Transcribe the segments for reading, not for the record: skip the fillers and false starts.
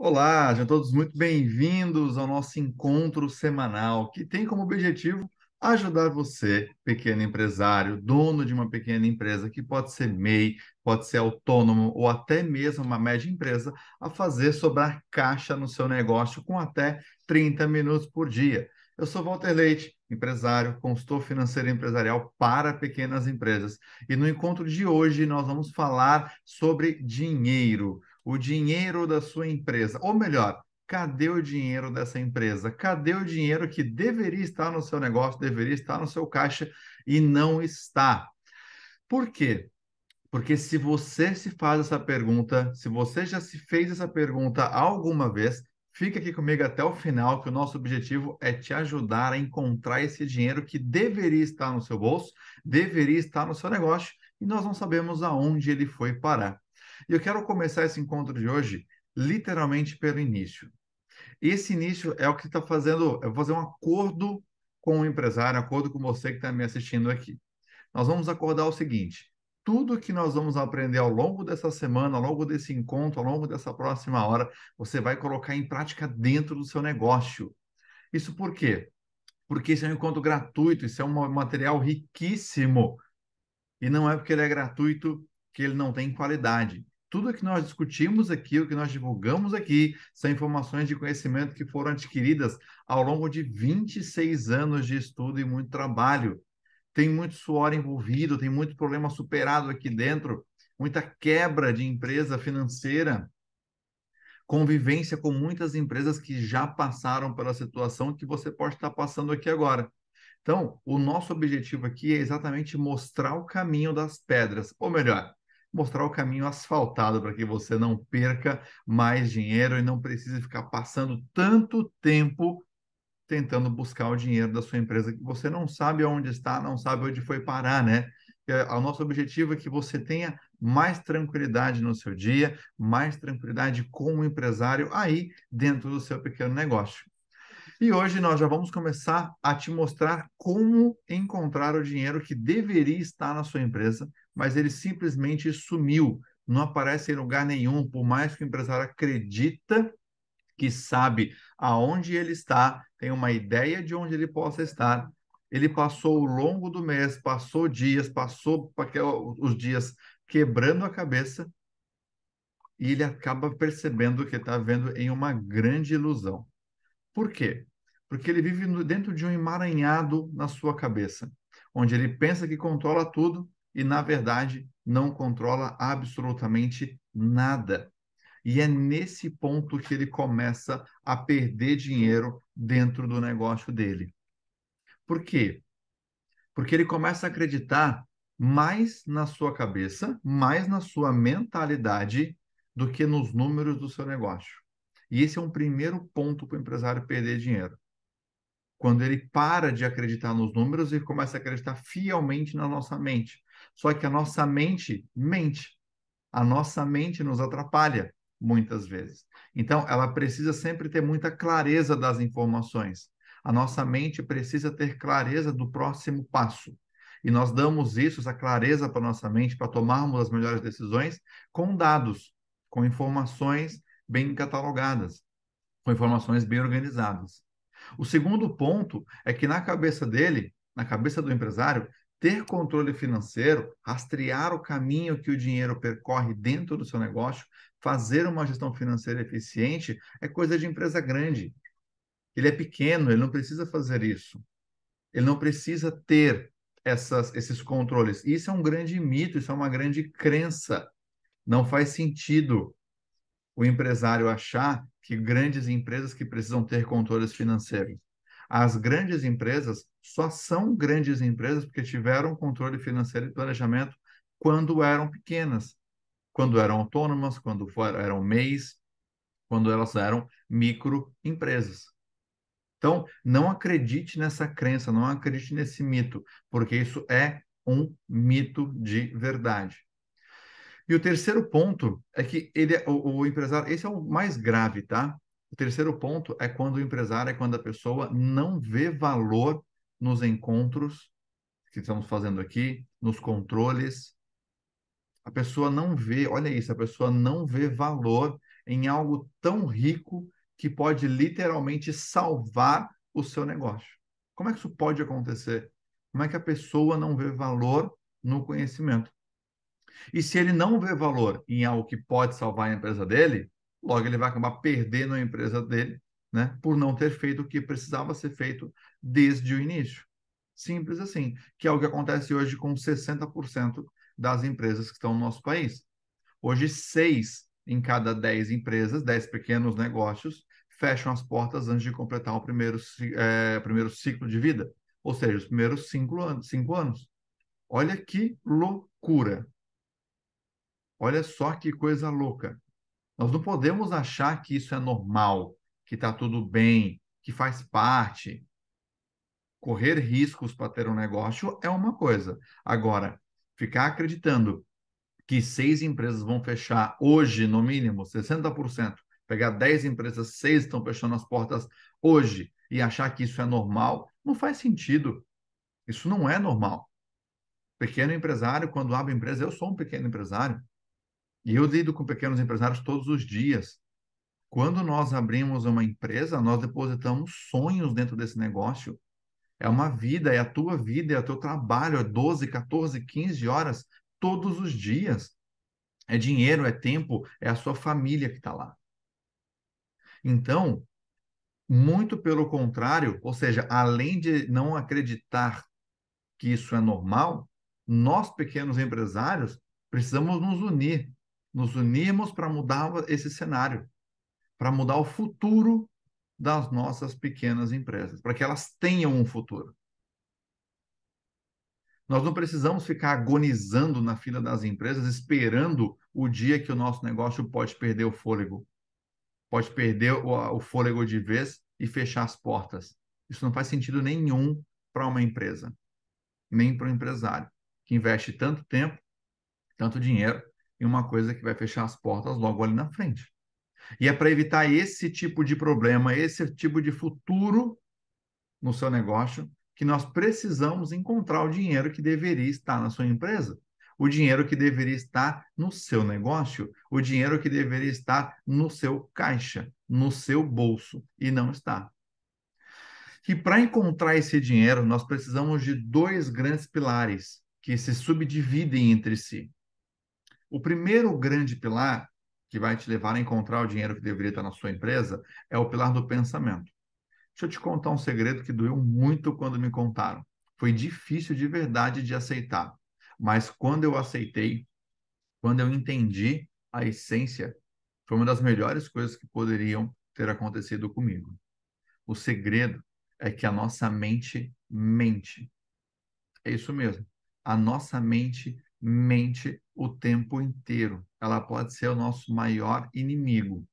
Olá, sejam todos muito bem-vindos ao nosso encontro semanal, que tem como objetivo ajudar você, pequeno empresário, dono de uma pequena empresa, que pode ser MEI, pode ser autônomo ou até mesmo uma média empresa, a fazer sobrar caixa no seu negócio com até 30 minutos por dia. Eu sou Walter Leite, empresário, consultor financeiro e empresarial para pequenas empresas. E no encontro de hoje nós vamos falar sobre dinheiro, o dinheiro da sua empresa. Ou melhor, cadê o dinheiro dessa empresa? Cadê o dinheiro que deveria estar no seu negócio, deveria estar no seu caixa e não está? Por quê? Porque se você se faz essa pergunta, se você já se fez essa pergunta alguma vez, fica aqui comigo até o final, que o nosso objetivo é te ajudar a encontrar esse dinheiro que deveria estar no seu bolso, deveria estar no seu negócio, e nós não sabemos aonde ele foi parar. E eu quero começar esse encontro de hoje literalmente pelo início. Esse início é o que está fazendo, eu vou fazer um acordo com o empresário, um acordo com você que está me assistindo aqui. Nós vamos acordar o seguinte: tudo que nós vamos aprender ao longo dessa semana, ao longo desse encontro, ao longo dessa próxima hora, você vai colocar em prática dentro do seu negócio. Isso por quê? Porque isso é um encontro gratuito, isso é um material riquíssimo. E não é porque ele é gratuito que ele não tem qualidade. Tudo que nós discutimos aqui, o que nós divulgamos aqui, são informações de conhecimento que foram adquiridas ao longo de 26 anos de estudo e muito trabalho. Tem muito suor envolvido, tem muito problema superado aqui dentro, muita quebra de empresa financeira, convivência com muitas empresas que já passaram pela situação que você pode estar passando aqui agora. Então, o nosso objetivo aqui é exatamente mostrar o caminho das pedras, ou melhor, mostrar o caminho asfaltado para que você não perca mais dinheiro e não precise ficar passando tanto tempo tentando buscar o dinheiro da sua empresa que você não sabe onde está, não sabe onde foi parar, né? O nosso objetivo é que você tenha mais tranquilidade no seu dia, mais tranquilidade como empresário aí dentro do seu pequeno negócio. E hoje nós já vamos começar a te mostrar como encontrar o dinheiro que deveria estar na sua empresa, mas ele simplesmente sumiu, não aparece em lugar nenhum, por mais que o empresário acredita que sabe aonde ele está, tem uma ideia de onde ele possa estar. Ele passou ao longo do mês, passou dias, passou os dias quebrando a cabeça e ele acaba percebendo que está vendo em uma grande ilusão. Por quê? Porque ele vive dentro de um emaranhado na sua cabeça, onde ele pensa que controla tudo e, na verdade, não controla absolutamente nada. E é nesse ponto que ele começa a perder dinheiro dentro do negócio dele. Por quê? Porque ele começa a acreditar mais na sua cabeça, mais na sua mentalidade, do que nos números do seu negócio. E esse é um primeiro ponto para o empresário perder dinheiro. Quando ele para de acreditar nos números e começa a acreditar fielmente na nossa mente. Só que a nossa mente mente. A nossa mente nos atrapalha muitas vezes. Então, ela precisa sempre ter muita clareza das informações. A nossa mente precisa ter clareza do próximo passo. E nós damos isso, essa clareza para a nossa mente, para tomarmos as melhores decisões com dados, com informações bem catalogadas, com informações bem organizadas. O segundo ponto é que na cabeça dele, na cabeça do empresário, ter controle financeiro, rastrear o caminho que o dinheiro percorre dentro do seu negócio, fazer uma gestão financeira eficiente, é coisa de empresa grande. Ele é pequeno, ele não precisa fazer isso. Ele não precisa ter esses controles. Isso é um grande mito, isso é uma grande crença. Não faz sentido o empresário achar que grandes empresas que precisam ter controles financeiros. As grandes empresas só são grandes empresas porque tiveram controle financeiro e planejamento quando eram pequenas, quando eram autônomas, eram MEIs, quando elas eram microempresas. Então, não acredite nessa crença, não acredite nesse mito, porque isso é um mito de verdade. E o terceiro ponto é que o empresário, esse é o mais grave, tá? O terceiro ponto é quando o empresário, é quando a pessoa não vê valor nos encontros que estamos fazendo aqui, nos controles. A pessoa não vê, olha isso, a pessoa não vê valor em algo tão rico que pode literalmente salvar o seu negócio. Como é que isso pode acontecer? Como é que a pessoa não vê valor no conhecimento? E se ele não vê valor em algo que pode salvar a empresa dele, logo ele vai acabar perdendo a empresa dele, né, por não ter feito o que precisava ser feito desde o início. Simples assim, que é o que acontece hoje com 60% das empresas que estão no nosso país. Hoje, 6 em cada 10 empresas, 10 pequenos negócios, fecham as portas antes de completar o primeiro ciclo de vida, ou seja, os primeiros 5 anos, 5 anos. Olha que loucura! Olha só que coisa louca. Nós não podemos achar que isso é normal, que está tudo bem, que faz parte. Correr riscos para ter um negócio é uma coisa. Agora, ficar acreditando que 6 empresas vão fechar hoje, no mínimo, 60%, pegar 10 empresas, 6 estão fechando as portas hoje e achar que isso é normal, não faz sentido. Isso não é normal. Pequeno empresário, quando abre empresa, eu sou um pequeno empresário. E eu lido com pequenos empresários todos os dias. Quando nós abrimos uma empresa, nós depositamos sonhos dentro desse negócio. É uma vida, é a tua vida, é o teu trabalho, é 12, 14, 15 horas todos os dias. É dinheiro, é tempo, é a sua família que está lá. Então, muito pelo contrário, ou seja, além de não acreditar que isso é normal, nós, pequenos empresários, precisamos nos unirmos para mudar esse cenário, para mudar o futuro das nossas pequenas empresas, para que elas tenham um futuro. Nós não precisamos ficar agonizando na fila das empresas, esperando o dia que o nosso negócio pode perder o fôlego, pode perder o fôlego de vez e fechar as portas. Isso não faz sentido nenhum para uma empresa, nem para um empresário, que investe tanto tempo, tanto dinheiro em uma coisa que vai fechar as portas logo ali na frente. E é para evitar esse tipo de problema, esse tipo de futuro no seu negócio, que nós precisamos encontrar o dinheiro que deveria estar na sua empresa, o dinheiro que deveria estar no seu negócio, o dinheiro que deveria estar no seu caixa, no seu bolso, e não está. E para encontrar esse dinheiro, nós precisamos de dois grandes pilares que se subdividem entre si. O primeiro grande pilar, que vai te levar a encontrar o dinheiro que deveria estar na sua empresa, é o pilar do pensamento. Deixa eu te contar um segredo que doeu muito quando me contaram. Foi difícil de verdade de aceitar. Mas quando eu aceitei, quando eu entendi a essência, foi uma das melhores coisas que poderiam ter acontecido comigo. O segredo é que a nossa mente mente. É isso mesmo. A nossa mente mente o tempo inteiro. Ela pode ser o nosso maior inimigo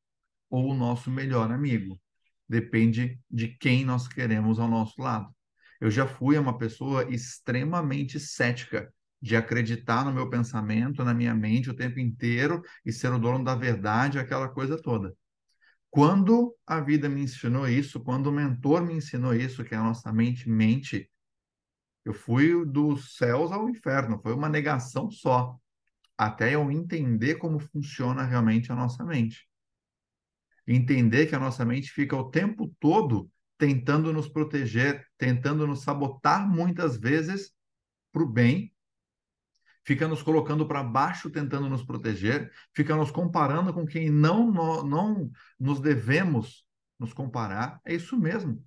ou o nosso melhor amigo. Depende de quem nós queremos ao nosso lado. Eu já fui uma pessoa extremamente cética, de acreditar no meu pensamento, na minha mente o tempo inteiro e ser o dono da verdade, aquela coisa toda. Quando a vida me ensinou isso, quando o mentor me ensinou isso, que a nossa mente mente, eu fui dos céus ao inferno, foi uma negação só, até eu entender como funciona realmente a nossa mente. Entender que a nossa mente fica o tempo todo tentando nos proteger, tentando nos sabotar muitas vezes para o bem, fica nos colocando para baixo, tentando nos proteger, fica nos comparando com quem não nos devemos nos comparar. É isso mesmo.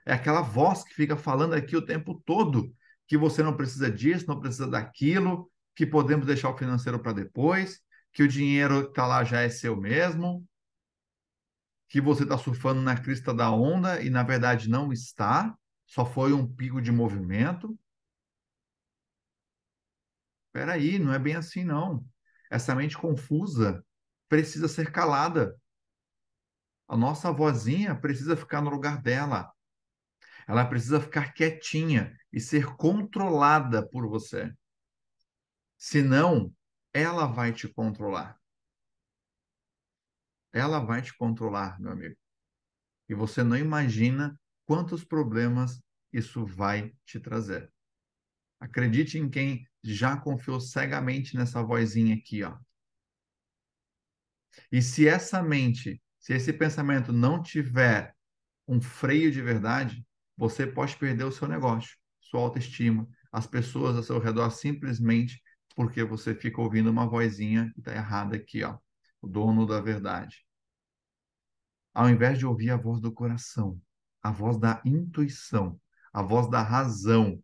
É aquela voz que fica falando aqui o tempo todo que você não precisa disso, não precisa daquilo, que podemos deixar o financeiro para depois, que o dinheiro que está lá já é seu mesmo, que você está surfando na crista da onda e na verdade não está, só foi um pico de movimento. Espera aí, não é bem assim não. Essa mente confusa precisa ser calada. A nossa vozinha precisa ficar no lugar dela. Ela precisa ficar quietinha e ser controlada por você. Senão, ela vai te controlar. Ela vai te controlar, meu amigo. E você não imagina quantos problemas isso vai te trazer. Acredite em quem já confiou cegamente nessa vozinha aqui, ó. E se essa mente, se esse pensamento não tiver um freio de verdade, você pode perder o seu negócio, sua autoestima, as pessoas ao seu redor simplesmente porque você fica ouvindo uma vozinha que está errada aqui, ó, o dono da verdade. Ao invés de ouvir a voz do coração, a voz da intuição, a voz da razão,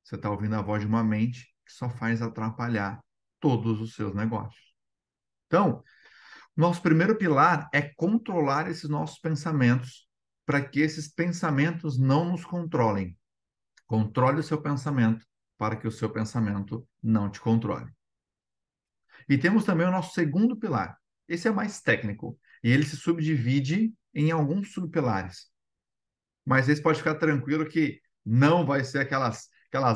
você está ouvindo a voz de uma mente que só faz atrapalhar todos os seus negócios. Então, nosso primeiro pilar é controlar esses nossos pensamentos, para que esses pensamentos não nos controlem. Controle o seu pensamento, para que o seu pensamento não te controle. E temos também o nosso segundo pilar. Esse é mais técnico, e ele se subdivide em alguns subpilares. Mas esse pode ficar tranquilo que não vai ser aquelas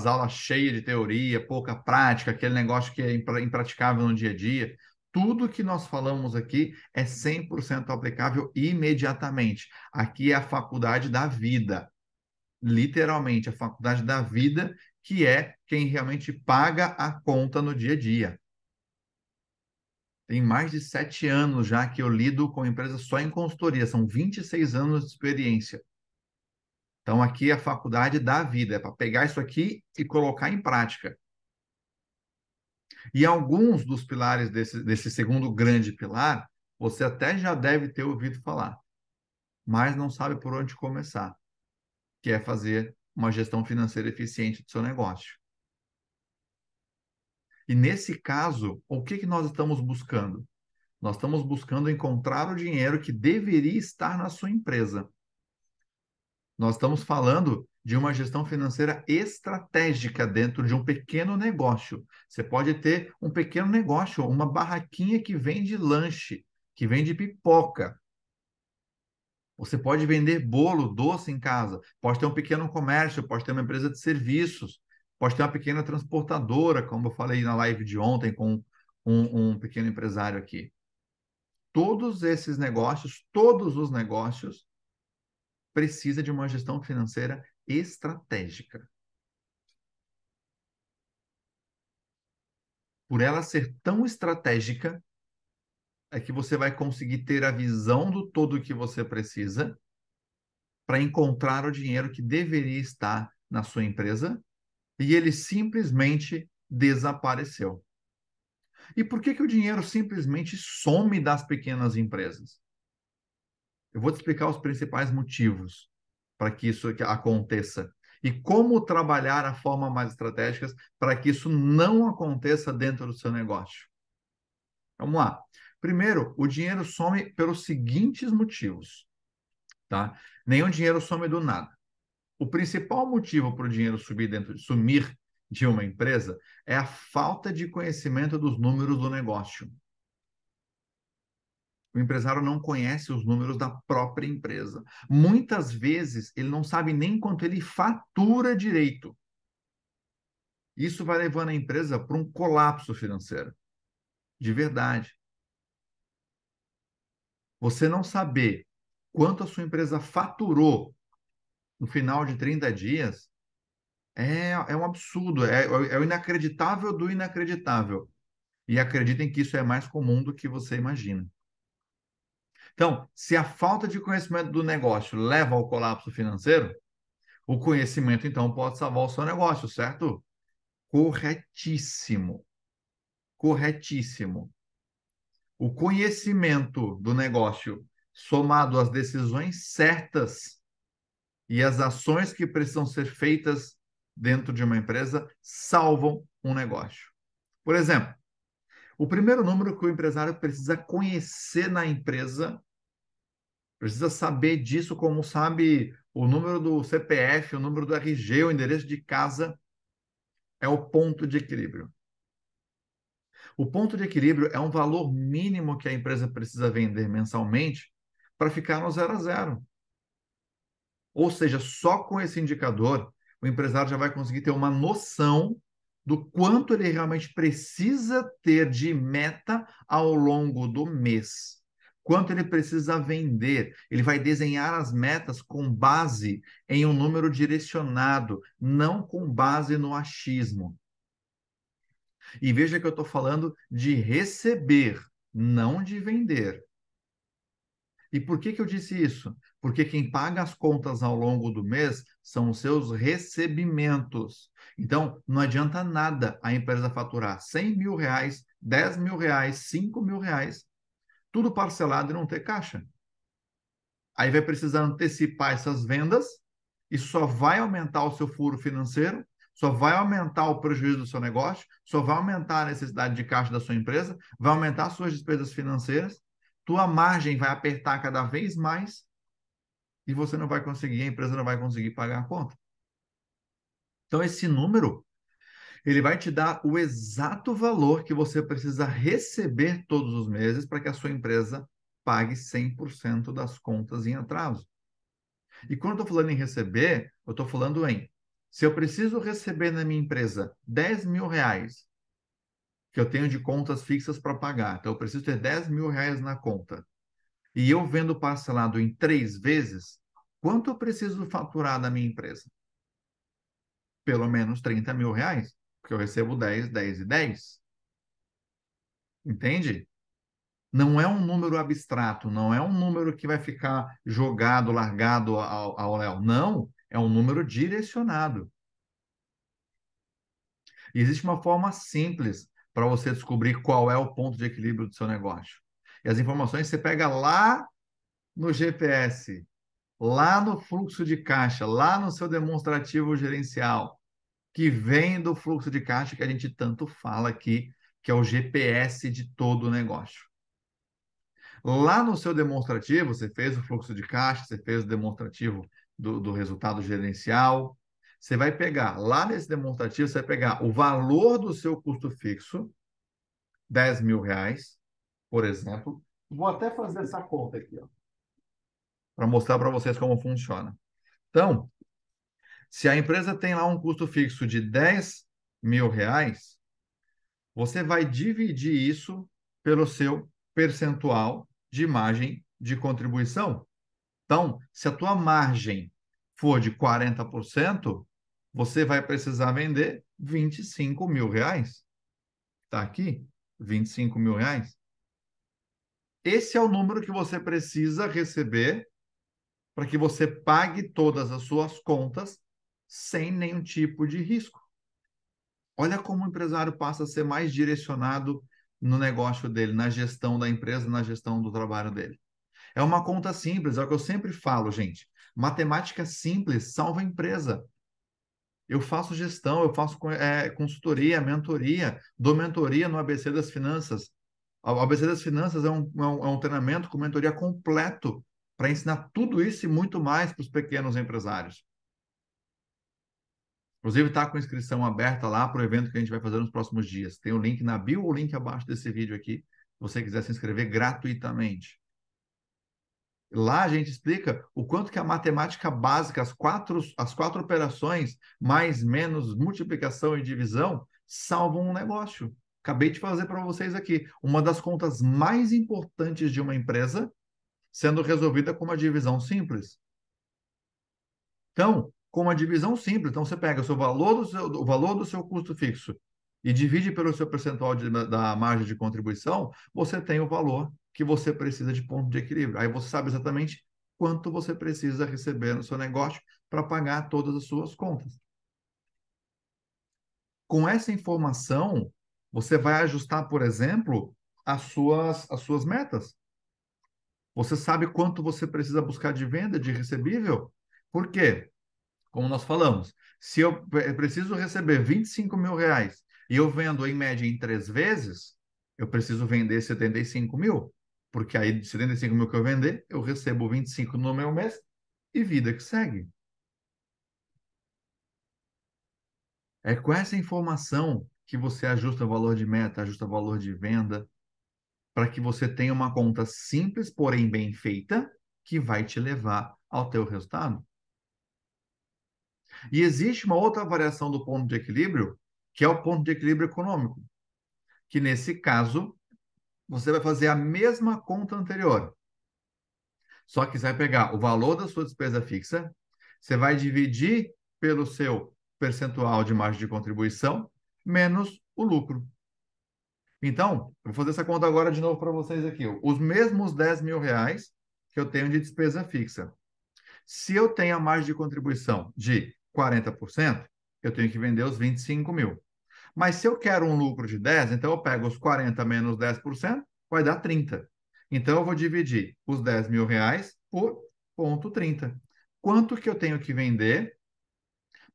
aulas cheias de teoria, pouca prática, aquele negócio que é impraticável no dia a dia. Tudo que nós falamos aqui é 100% aplicável imediatamente. Aqui é a faculdade da vida, literalmente, a faculdade da vida, que é quem realmente paga a conta no dia a dia. Tem mais de 7 anos já que eu lido com empresas só em consultoria, são 26 anos de experiência. Então, aqui é a faculdade da vida, é para pegar isso aqui e colocar em prática. E alguns dos pilares desse segundo grande pilar, você até já deve ter ouvido falar, mas não sabe por onde começar, que é fazer uma gestão financeira eficiente do seu negócio. E nesse caso, o que nós estamos buscando? Nós estamos buscando encontrar o dinheiro que deveria estar na sua empresa. Nós estamos falando de uma gestão financeira estratégica dentro de um pequeno negócio. Você pode ter um pequeno negócio, uma barraquinha que vende lanche, que vende pipoca. Você pode vender bolo, doce em casa. Pode ter um pequeno comércio, pode ter uma empresa de serviços, pode ter uma pequena transportadora, como eu falei na live de ontem com um pequeno empresário aqui. Todos esses negócios, todos os negócios, precisa de uma gestão financeira estratégica. Por ela ser tão estratégica, é que você vai conseguir ter a visão do todo que você precisa para encontrar o dinheiro que deveria estar na sua empresa e ele simplesmente desapareceu. E por que o dinheiro simplesmente some das pequenas empresas? Eu vou te explicar os principais motivos para que isso aconteça e como trabalhar a forma mais estratégica para que isso não aconteça dentro do seu negócio. Vamos lá. Primeiro, o dinheiro some pelos seguintes motivos, tá? Nenhum dinheiro some do nada. O principal motivo para o dinheiro sumir de uma empresa é a falta de conhecimento dos números do negócio. O empresário não conhece os números da própria empresa. Muitas vezes ele não sabe nem quanto ele fatura direito. Isso vai levando a empresa para um colapso financeiro. De verdade. Você não saber quanto a sua empresa faturou no final de 30 dias é um absurdo, é o inacreditável do inacreditável. E acreditem que isso é mais comum do que você imagina. Então, se a falta de conhecimento do negócio leva ao colapso financeiro, o conhecimento, então, pode salvar o seu negócio, certo? Corretíssimo. Corretíssimo. O conhecimento do negócio, somado às decisões certas e as ações que precisam ser feitas dentro de uma empresa, salvam um negócio. Por exemplo, o primeiro número que o empresário precisa conhecer na empresa, precisa saber disso, como sabe o número do CPF, o número do RG, o endereço de casa, é o ponto de equilíbrio. O ponto de equilíbrio é um valor mínimo que a empresa precisa vender mensalmente para ficar no 0 a 0. Ou seja, só com esse indicador, o empresário já vai conseguir ter uma noção do quanto ele realmente precisa ter de meta ao longo do mês. Quanto ele precisa vender. Ele vai desenhar as metas com base em um número direcionado, não com base no achismo. E veja que eu estou falando de receber. não de vender. E por que que eu disse isso? Porque quem paga as contas ao longo do mês são os seus recebimentos. Então, não adianta nada a empresa faturar R$ 100.000, R$ 10.000, R$ 5.000, tudo parcelado e não ter caixa. Aí vai precisar antecipar essas vendas, isso só vai aumentar o seu furo financeiro, só vai aumentar o prejuízo do seu negócio, só vai aumentar a necessidade de caixa da sua empresa, vai aumentar as suas despesas financeiras, tua margem vai apertar cada vez mais e você não vai conseguir, a empresa não vai conseguir pagar a conta. Então, esse número, ele vai te dar o exato valor que você precisa receber todos os meses para que a sua empresa pague 100% das contas em atraso. E quando eu estou falando em receber, eu estou falando em, se eu preciso receber na minha empresa R$ 10.000 que eu tenho de contas fixas para pagar, então eu preciso ter R$ 10.000 na conta, e eu vendo parcelado em 3 vezes, quanto eu preciso faturar da minha empresa? Pelo menos R$ 30.000, porque eu recebo 10, 10 e 10. Entende? Não é um número abstrato, não é um número que vai ficar jogado, largado ao léu. Não, é um número direcionado. E existe uma forma simples para você descobrir qual é o ponto de equilíbrio do seu negócio. E as informações você pega lá no GPS, lá no fluxo de caixa, lá no seu demonstrativo gerencial, que vem do fluxo de caixa que a gente tanto fala aqui, que é o GPS de todo o negócio. Lá no seu demonstrativo, você fez o fluxo de caixa, você fez o demonstrativo do resultado gerencial. Você vai pegar, lá nesse demonstrativo, você vai pegar o valor do seu custo fixo, R$ 10.000, por exemplo. Vou até fazer essa conta aqui, ó, para mostrar para vocês como funciona. Então, se a empresa tem lá um custo fixo de R$ 10.000, você vai dividir isso pelo seu percentual de margem de contribuição. Então, se a tua margem for de 40%, você vai precisar vender R$ 25.000. Está aqui, R$ 25.000. Esse é o número que você precisa receber para que você pague todas as suas contas sem nenhum tipo de risco. Olha como o empresário passa a ser mais direcionado no negócio dele, na gestão da empresa, na gestão do trabalho dele. É uma conta simples, é o que eu sempre falo, gente. Matemática simples salva a empresa. Eu faço gestão, eu faço consultoria, mentoria, dou mentoria no ABC das Finanças. O ABC das Finanças é um treinamento com mentoria completo para ensinar tudo isso e muito mais para os pequenos empresários. Inclusive, está com inscrição aberta lá para o evento que a gente vai fazer nos próximos dias. Tem o link na bio ou o link abaixo desse vídeo aqui, se você quiser se inscrever gratuitamente. Lá a gente explica o quanto que a matemática básica, as quatro operações, mais, menos, multiplicação e divisão, salvam um negócio. Acabei de fazer para vocês aqui uma das contas mais importantes de uma empresa sendo resolvida com uma divisão simples. Então, com uma divisão simples, então você pega o valor do seu custo fixo e divide pelo seu percentual da margem de contribuição, você tem o valor que você precisa de ponto de equilíbrio. Aí você sabe exatamente quanto você precisa receber no seu negócio para pagar todas as suas contas. Com essa informação, você vai ajustar, por exemplo, as suas metas. Você sabe quanto você precisa buscar de venda, de recebível? Por quê? Como nós falamos, se eu preciso receber R$ 25.000 e eu vendo em média em 3 vezes, eu preciso vender 75.000, porque aí de 75.000 que eu vender, eu recebo 25 no meu mês e vida que segue. É com essa informação que você ajusta o valor de meta, ajusta o valor de venda, para que você tenha uma conta simples, porém bem feita, que vai te levar ao teu resultado. E existe uma outra variação do ponto de equilíbrio, que é o ponto de equilíbrio econômico, que nesse caso você vai fazer a mesma conta anterior. Só que você vai pegar o valor da sua despesa fixa, você vai dividir pelo seu percentual de margem de contribuição, menos o lucro. Então, eu vou fazer essa conta agora de novo para vocês aqui. Os mesmos R$ 10.000 que eu tenho de despesa fixa. Se eu tenho a margem de contribuição de 40%, eu tenho que vender os 25 mil. Mas se eu quero um lucro de 10, então eu pego os 40 menos 10%, vai dar 30. Então eu vou dividir os R$ 10.000 por 0,30. Quanto que eu tenho que vender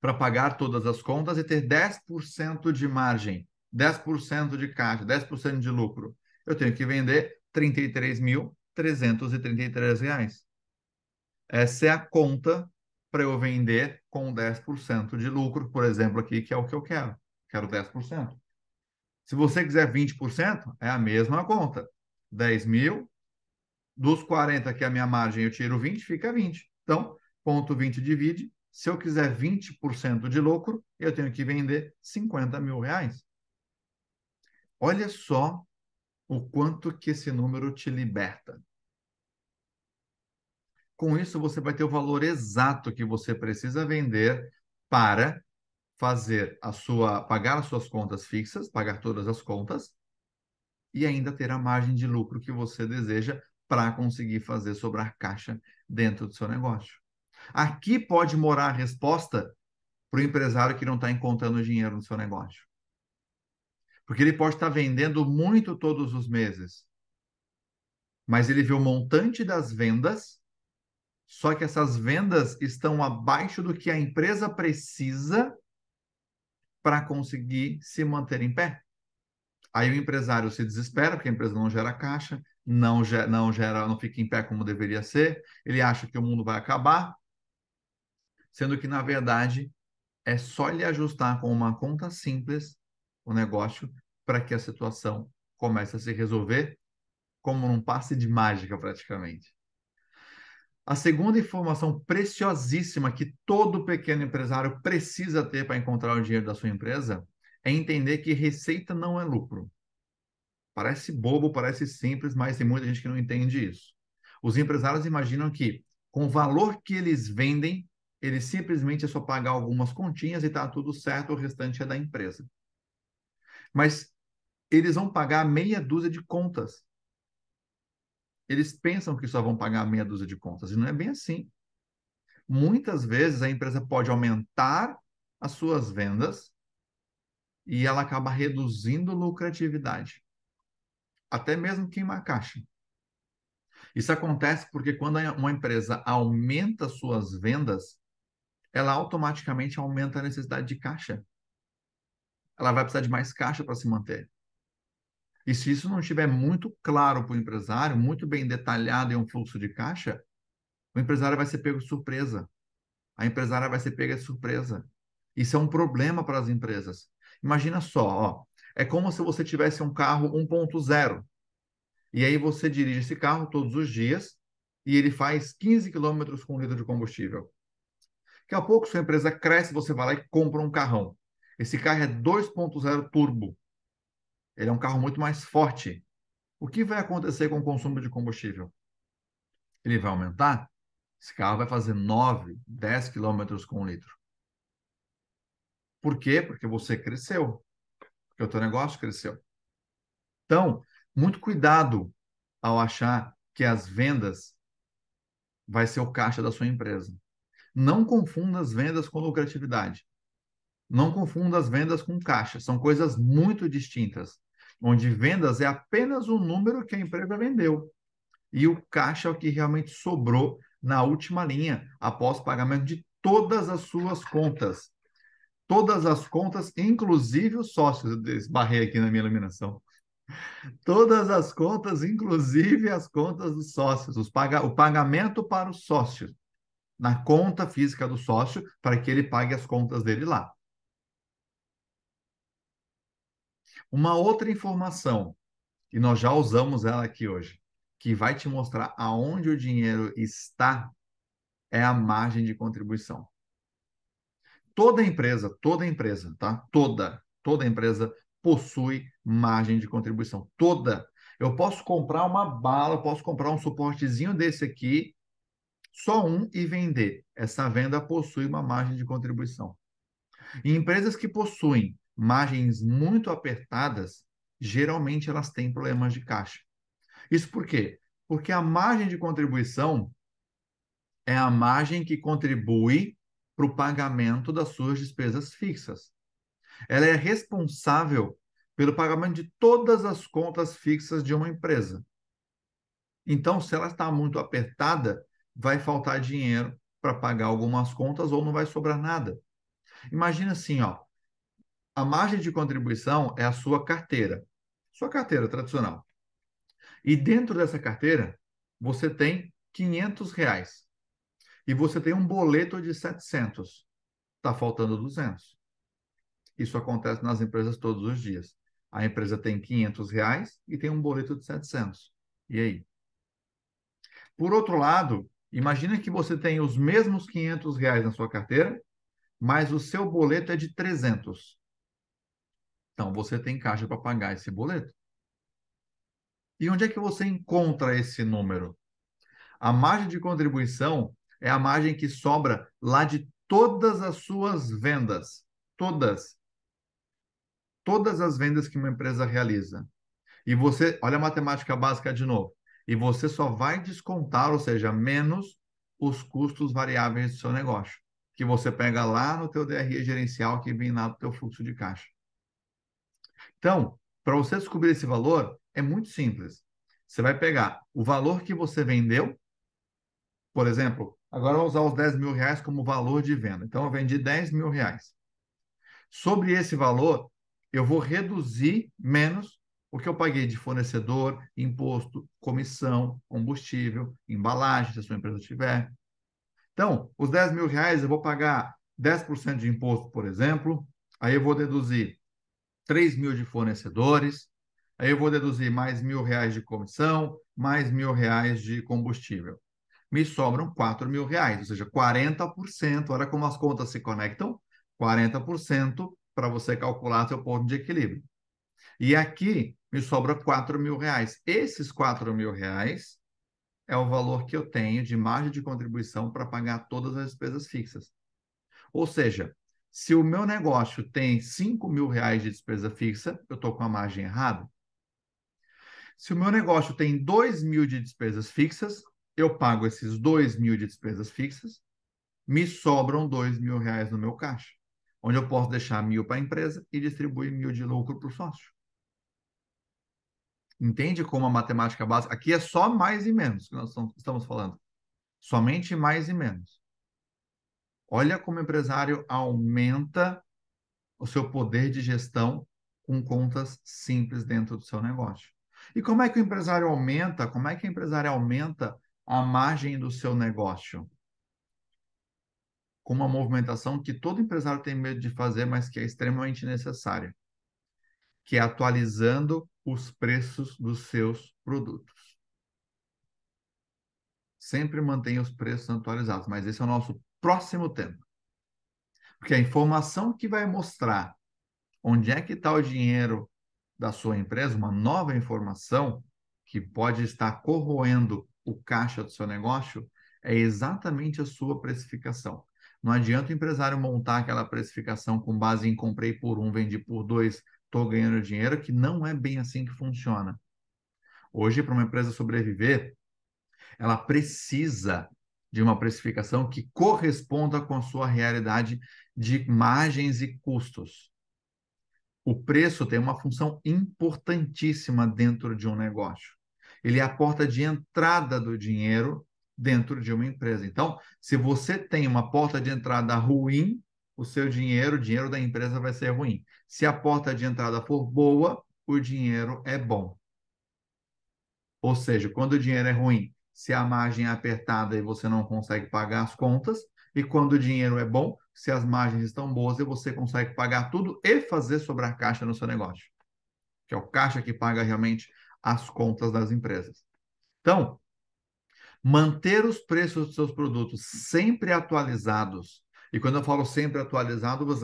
para pagar todas as contas e ter 10% de margem, 10% de caixa, 10% de lucro? Eu tenho que vender R$ 33.333. Essa é a conta para eu vender com 10% de lucro, por exemplo, aqui, que é o que eu quero. Quero 10%. Se você quiser 20%, é a mesma conta. 10.000, dos 40 que é a minha margem, eu tiro 20, fica 20. Então, ponto 20 divide. Se eu quiser 20% de lucro, eu tenho que vender R$ 50.000. Olha só o quanto que esse número te liberta. Com isso, você vai ter o valor exato que você precisa vender para pagar as suas contas fixas, pagar todas as contas e ainda ter a margem de lucro que você deseja para conseguir fazer sobrar caixa dentro do seu negócio. Aqui pode morar a resposta para o empresário que não está encontrando dinheiro no seu negócio. Porque ele pode estar vendendo muito todos os meses, mas ele vê o montante das vendas, só que essas vendas estão abaixo do que a empresa precisa para conseguir se manter em pé. Aí o empresário se desespera, porque a empresa não gera caixa, não fica em pé como deveria ser, ele acha que o mundo vai acabar, sendo que, na verdade, é só ele ajustar com uma conta simples o negócio para que a situação comece a se resolver como num passe de mágica, praticamente. A segunda informação preciosíssima que todo pequeno empresário precisa ter para encontrar o dinheiro da sua empresa é entender que receita não é lucro. Parece bobo, parece simples, mas tem muita gente que não entende isso. Os empresários imaginam que, com o valor que eles vendem, eles simplesmente é só pagar algumas continhas e está tudo certo, o restante é da empresa. Mas eles vão pagar meia dúzia de contas. Eles pensam que só vão pagar meia dúzia de contas, e não é bem assim. Muitas vezes a empresa pode aumentar as suas vendas e ela acaba reduzindo lucratividade, até mesmo queimar caixa. Isso acontece porque quando uma empresa aumenta suas vendas, ela automaticamente aumenta a necessidade de caixa. Ela vai precisar de mais caixa para se manter. E se isso não estiver muito claro para o empresário, muito bem detalhado em um fluxo de caixa, o empresário vai ser pego de surpresa. A empresária vai ser pega de surpresa. Isso é um problema para as empresas. Imagina só, ó, é como se você tivesse um carro 1.0 e aí você dirige esse carro todos os dias e ele faz 15 quilômetros com litro de combustível. Daqui a pouco sua empresa cresce, você vai lá e compra um carrão. Esse carro é 2.0 turbo. Ele é um carro muito mais forte. O que vai acontecer com o consumo de combustível? Ele vai aumentar? Esse carro vai fazer 9, 10 quilômetros com um litro. Por quê? Porque você cresceu. Porque o teu negócio cresceu. Então, muito cuidado ao achar que as vendas vai ser o caixa da sua empresa. Não confunda as vendas com lucratividade. Não confunda as vendas com caixa. São coisas muito distintas. Onde vendas é apenas o número que a empresa vendeu. E o caixa é o que realmente sobrou na última linha, após pagamento de todas as suas contas. Todas as contas, inclusive os sócios. Eu esbarrei aqui na minha iluminação. Todas as contas, inclusive as contas dos sócios, o pagamento para o sócio, na conta física do sócio, para que ele pague as contas dele lá. Uma outra informação, e nós já usamos ela aqui hoje, que vai te mostrar aonde o dinheiro está, é a margem de contribuição. Toda empresa, tá? Toda empresa possui margem de contribuição. Toda. Eu posso comprar uma bala, eu posso comprar um suportezinho desse aqui, só um, e vender. Essa venda possui uma margem de contribuição. E empresas que possuem margens muito apertadas, geralmente elas têm problemas de caixa. Isso por quê? Porque a margem de contribuição é a margem que contribui para o pagamento das suas despesas fixas. Ela é responsável pelo pagamento de todas as contas fixas de uma empresa. Então, se ela está muito apertada, vai faltar dinheiro para pagar algumas contas ou não vai sobrar nada. Imagina assim, ó, a margem de contribuição é a sua carteira tradicional. E dentro dessa carteira, você tem R$ 500 e você tem um boleto de 700. Está faltando 200. Isso acontece nas empresas todos os dias. A empresa tem R$ 500 e tem um boleto de 700. E aí? Por outro lado, imagina que você tem os mesmos R$ 500 na sua carteira, mas o seu boleto é de 300. Então, você tem caixa para pagar esse boleto. E onde é que você encontra esse número? A margem de contribuição é a margem que sobra lá de todas as suas vendas. Todas. Todas as vendas que uma empresa realiza. E você, olha a matemática básica de novo. E você só vai descontar, ou seja, menos os custos variáveis do seu negócio, que você pega lá no teu DRE gerencial que vem lá do teu fluxo de caixa. Então, para você descobrir esse valor, é muito simples. Você vai pegar o valor que você vendeu, por exemplo, agora eu vou usar os R$ 10.000 como valor de venda. Então, eu vendi R$ 10.000. Sobre esse valor, eu vou reduzir menos o que eu paguei de fornecedor, imposto, comissão, combustível, embalagem, se a sua empresa tiver. Então, os R$ 10.000 eu vou pagar 10% de imposto, por exemplo, aí eu vou deduzir 3.000 de fornecedores, aí eu vou deduzir mais R$ 1.000 de comissão, mais R$ 1.000 de combustível. Me sobram R$ 4.000, ou seja, 40%. Olha como as contas se conectam, 40% para você calcular seu ponto de equilíbrio. E aqui me sobra R$ 4.000. Esses R$ 4.000 é o valor que eu tenho de margem de contribuição para pagar todas as despesas fixas. Ou seja, se o meu negócio tem R$ 5.000 de despesa fixa, eu estou com a margem errada. Se o meu negócio tem 2.000 de despesas fixas, eu pago esses 2.000 de despesas fixas, me sobram R$ 2.000 no meu caixa, onde eu posso deixar 1.000 para a empresa e distribuir 1.000 de lucro para o sócio. Entende como a matemática básica? Aqui é só mais e menos que nós estamos falando. Somente mais e menos. Olha como o empresário aumenta o seu poder de gestão com contas simples dentro do seu negócio. E como é que o empresário aumenta? Como é que o empresário aumenta a margem do seu negócio? Com uma movimentação que todo empresário tem medo de fazer, mas que é extremamente necessária, que é atualizando os preços dos seus produtos. Sempre mantenha os preços atualizados, mas esse é o nosso próximo tema. Porque a informação que vai mostrar onde é que está o dinheiro da sua empresa, uma nova informação que pode estar corroendo o caixa do seu negócio, é exatamente a sua precificação. Não adianta o empresário montar aquela precificação com base em comprei por 1, vendi por 2, estou ganhando dinheiro, que não é bem assim que funciona. Hoje, para uma empresa sobreviver, ela precisa de uma precificação que corresponda com a sua realidade de margens e custos. O preço tem uma função importantíssima dentro de um negócio. Ele é a porta de entrada do dinheiro dentro de uma empresa. Então, se você tem uma porta de entrada ruim, o seu dinheiro, o dinheiro da empresa vai ser ruim. Se a porta de entrada for boa, o dinheiro é bom. Ou seja, quando o dinheiro é ruim, se a margem é apertada e você não consegue pagar as contas, e quando o dinheiro é bom, se as margens estão boas e você consegue pagar tudo e fazer sobrar caixa no seu negócio, que é o caixa que paga realmente as contas das empresas. Então, manter os preços dos seus produtos sempre atualizados. E quando eu falo sempre atualizados,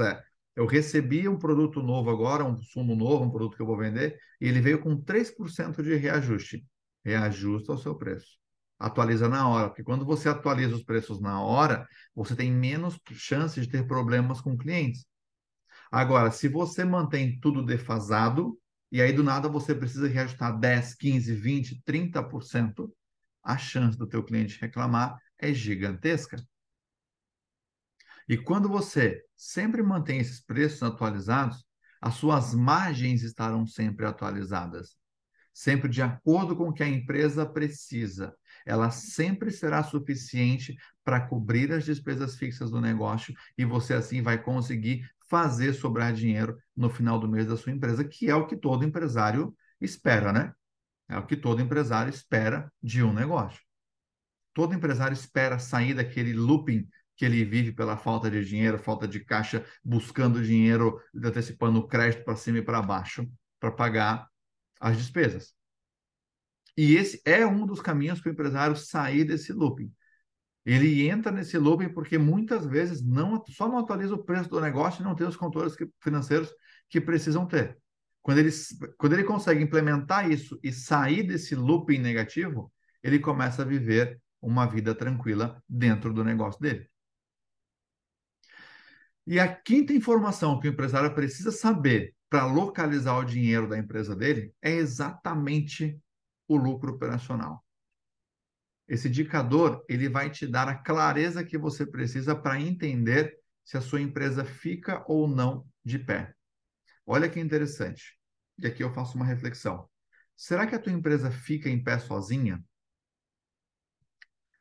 eu recebi um produto novo agora, um sumo novo, um produto que eu vou vender, e ele veio com 3% de reajuste. Reajusta o seu preço. Atualiza na hora, porque quando você atualiza os preços na hora, você tem menos chance de ter problemas com clientes. Agora, se você mantém tudo defasado, e aí do nada você precisa reajustar 10, 15, 20, 30%, a chance do teu cliente reclamar é gigantesca. E quando você sempre mantém esses preços atualizados, as suas margens estarão sempre atualizadas, sempre de acordo com o que a empresa precisa. Ela sempre será suficiente para cobrir as despesas fixas do negócio e você assim vai conseguir fazer sobrar dinheiro no final do mês da sua empresa, que é o que todo empresário espera, né? É o que todo empresário espera de um negócio. Todo empresário espera sair daquele looping que ele vive pela falta de dinheiro, falta de caixa, buscando dinheiro, antecipando o crédito para cima e para baixo, para pagar as despesas. E esse é um dos caminhos para o empresário sair desse looping. Ele entra nesse looping porque muitas vezes só não atualiza o preço do negócio e não tem os controles financeiros que precisam ter. Quando ele consegue implementar isso e sair desse looping negativo, ele começa a viver uma vida tranquila dentro do negócio dele. E a quinta informação que o empresário precisa saber para localizar o dinheiro da empresa dele é exatamente o lucro operacional. Esse indicador, ele vai te dar a clareza que você precisa para entender se a sua empresa fica ou não de pé. Olha que interessante. E aqui eu faço uma reflexão. Será que a tua empresa fica em pé sozinha?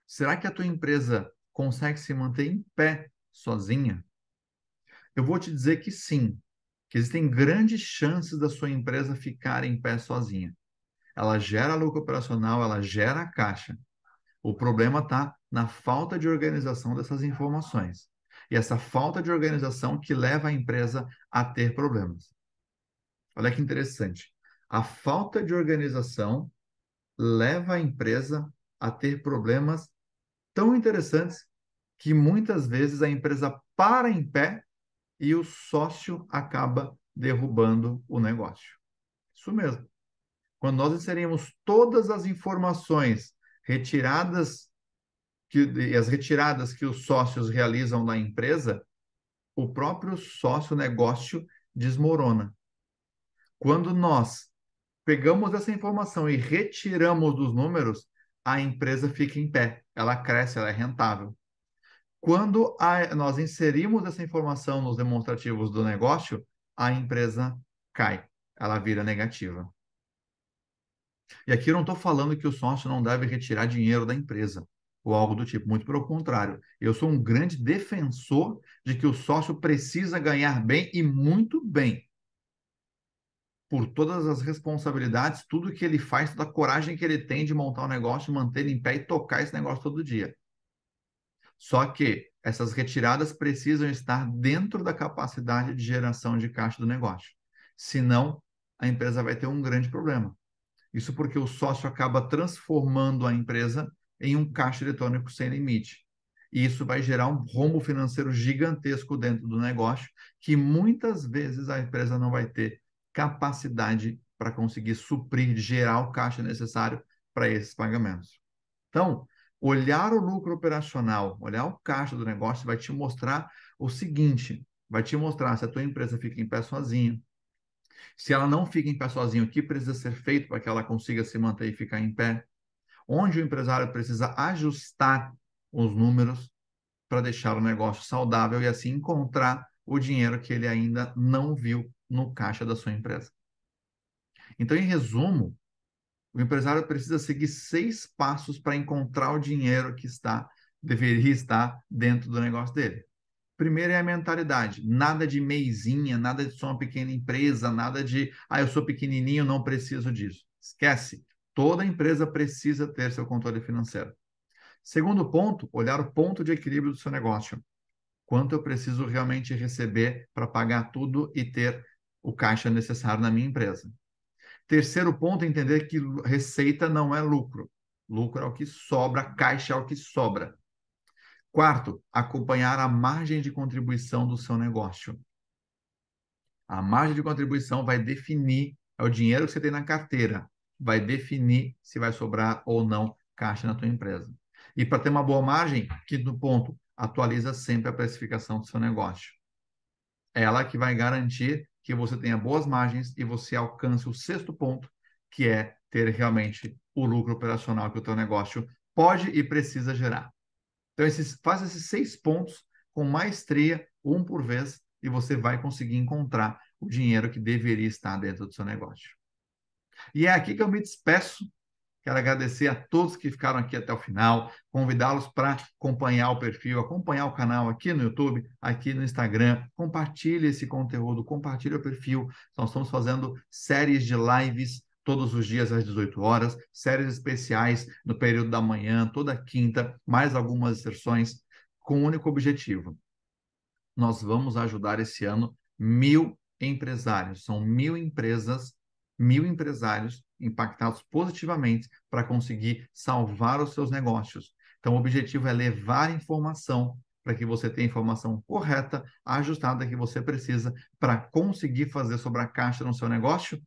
Será que a tua empresa consegue se manter em pé sozinha? Eu vou te dizer que sim, que existem grandes chances da sua empresa ficar em pé sozinha. Ela gera lucro operacional, ela gera caixa. O problema está na falta de organização dessas informações. E essa falta de organização que leva a empresa a ter problemas. Olha que interessante. A falta de organização leva a empresa a ter problemas tão interessantes que muitas vezes a empresa para em pé e o sócio acaba derrubando o negócio. Isso mesmo. Quando nós inserimos todas as informações retiradas e as retiradas que os sócios realizam na empresa, o próprio sócio negócio desmorona. Quando nós pegamos essa informação e retiramos dos números, a empresa fica em pé, ela cresce, ela é rentável. Quando nós inserimos essa informação nos demonstrativos do negócio, a empresa cai, ela vira negativa. E aqui eu não estou falando que o sócio não deve retirar dinheiro da empresa ou algo do tipo, muito pelo contrário. Eu sou um grande defensor de que o sócio precisa ganhar bem e muito bem por todas as responsabilidades, tudo que ele faz, toda a coragem que ele tem de montar um negócio, manter ele em pé e tocar esse negócio todo dia. Só que essas retiradas precisam estar dentro da capacidade de geração de caixa do negócio. Senão, a empresa vai ter um grande problema. Isso porque o sócio acaba transformando a empresa em um caixa eletrônico sem limite. E isso vai gerar um rombo financeiro gigantesco dentro do negócio, que muitas vezes a empresa não vai ter capacidade para conseguir suprir, gerar o caixa necessário para esses pagamentos. Então, olhar o lucro operacional, olhar o caixa do negócio vai te mostrar o seguinte, vai te mostrar se a tua empresa fica em pé sozinha, se ela não fica em pé sozinha, o que precisa ser feito para que ela consiga se manter e ficar em pé? Onde o empresário precisa ajustar os números para deixar o negócio saudável e assim encontrar o dinheiro que ele ainda não viu no caixa da sua empresa. Então, em resumo, o empresário precisa seguir 6 passos para encontrar o dinheiro que deveria estar dentro do negócio dele. Primeiro é a mentalidade. Nada de meizinha, nada de sou uma pequena empresa, nada de, eu sou pequenininho, não preciso disso. Esquece. Toda empresa precisa ter seu controle financeiro. Segundo ponto, olhar o ponto de equilíbrio do seu negócio. Quanto eu preciso realmente receber para pagar tudo e ter o caixa necessário na minha empresa. Terceiro ponto, entender que receita não é lucro. Lucro é o que sobra, caixa é o que sobra. Quarto, acompanhar a margem de contribuição do seu negócio. A margem de contribuição vai definir, é o dinheiro que você tem na carteira, vai definir se vai sobrar ou não caixa na tua empresa. E para ter uma boa margem, quinto ponto, atualiza sempre a precificação do seu negócio. É ela que vai garantir que você tenha boas margens e você alcance o sexto ponto, que é ter realmente o lucro operacional que o teu negócio pode e precisa gerar. Então, faz esses 6 pontos com maestria, um por vez, e você vai conseguir encontrar o dinheiro que deveria estar dentro do seu negócio. E é aqui que eu me despeço. Quero agradecer a todos que ficaram aqui até o final, convidá-los para acompanhar o perfil, acompanhar o canal aqui no YouTube, aqui no Instagram. Compartilhe esse conteúdo, compartilhe o perfil. Nós estamos fazendo séries de lives todos os dias às 18 horas, séries especiais no período da manhã, toda quinta, mais algumas inserções, com um único objetivo. Nós vamos ajudar esse ano 1.000 empresários. São 1.000 empresas, 1.000 empresários impactados positivamente para conseguir salvar os seus negócios. Então, o objetivo é levar informação para que você tenha a informação correta, ajustada que você precisa para conseguir fazer sobre a caixa no seu negócio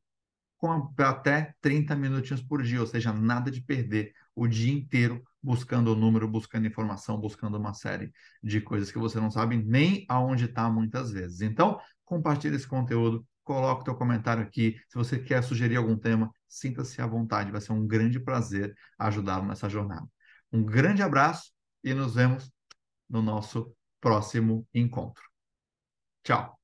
com até 30 minutinhos por dia, ou seja, nada de perder o dia inteiro buscando o número, buscando informação, buscando uma série de coisas que você não sabe nem aonde está muitas vezes. Então, compartilhe esse conteúdo, coloque o teu comentário aqui. Se você quer sugerir algum tema, sinta-se à vontade, vai ser um grande prazer ajudá-lo nessa jornada. Um grande abraço e nos vemos no nosso próximo encontro. Tchau!